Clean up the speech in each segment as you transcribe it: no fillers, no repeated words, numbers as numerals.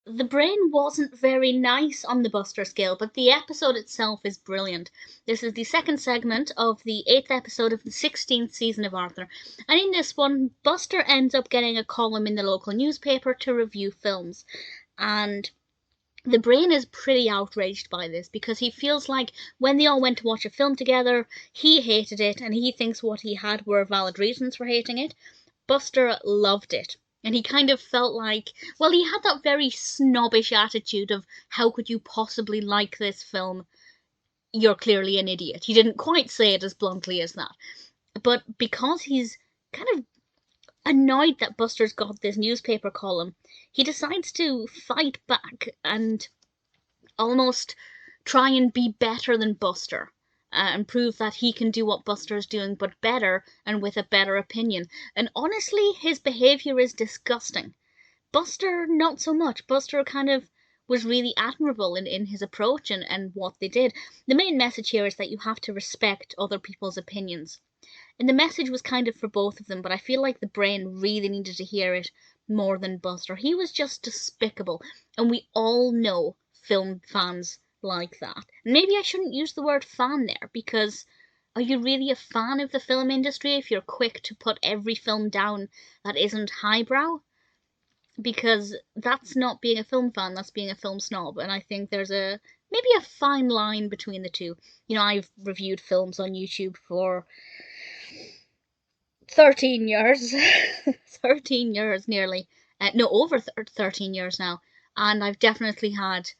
The brain wasn't very nice on the Buster scale, but the episode itself is brilliant. This is the second segment of the 8th episode of the 16th season of Arthur, and in this one, Buster ends up getting a column in the local newspaper to review films, and the brain is pretty outraged by this because he feels like when they all went to watch a film together, he hated it and he thinks what he had were valid reasons for hating it. Buster loved it. And he kind of felt like, well, he had that very snobbish attitude of, how could you possibly like this film? You're clearly an idiot. He didn't quite say it as bluntly as that. But because he's kind of annoyed that Buster's got this newspaper column, he decides to fight back and almost try and be better than Buster. And prove that he can do what Buster's doing, but better and with a better opinion. And honestly, his behaviour is disgusting. Buster, not so much. Buster kind of was really admirable in his approach and what they did. The main message here is that you have to respect other people's opinions. And the message was kind of for both of them, but I feel like the brain really needed to hear it more than Buster. He was just despicable, and we all know film fans like that. Maybe I shouldn't use the word fan there, because are you really a fan of the film industry if you're quick to put every film down that isn't highbrow? Because that's not being a film fan, that's being a film snob, and I think there's maybe a fine line between the two. You know, I've reviewed films on YouTube for 13 years. 13 years nearly. No, over 13 years now. And I've definitely had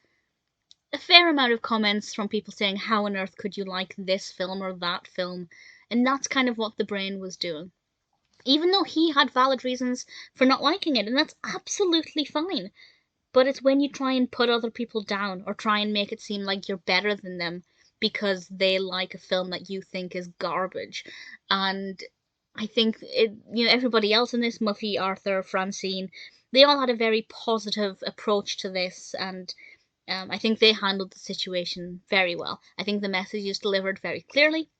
a fair amount of comments from people saying, how on earth could you like this film or that film? And that's kind of what the brain was doing. Even though he had valid reasons for not liking it, and that's absolutely fine. But it's when you try and put other people down or try and make it seem like you're better than them because they like a film that you think is garbage. And I think everybody else in this, Muffy, Arthur, Francine, they all had a very positive approach to this, and I think they handled the situation very well. I think the message is delivered very clearly.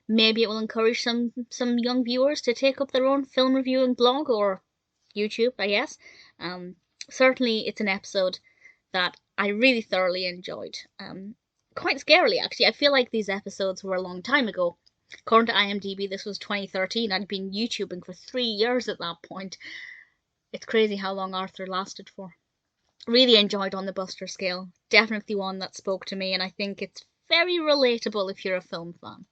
Maybe it will encourage some young viewers to take up their own film reviewing blog or YouTube, I guess. Certainly, it's an episode that I really thoroughly enjoyed. Quite scarily, actually. I feel like these episodes were a long time ago. According to IMDb, this was 2013. I'd been YouTubing for 3 years at that point. It's crazy how long Arthur lasted for. Really enjoyed On the Buster scale. Definitely one that spoke to me, and I think it's very relatable if you're a film fan.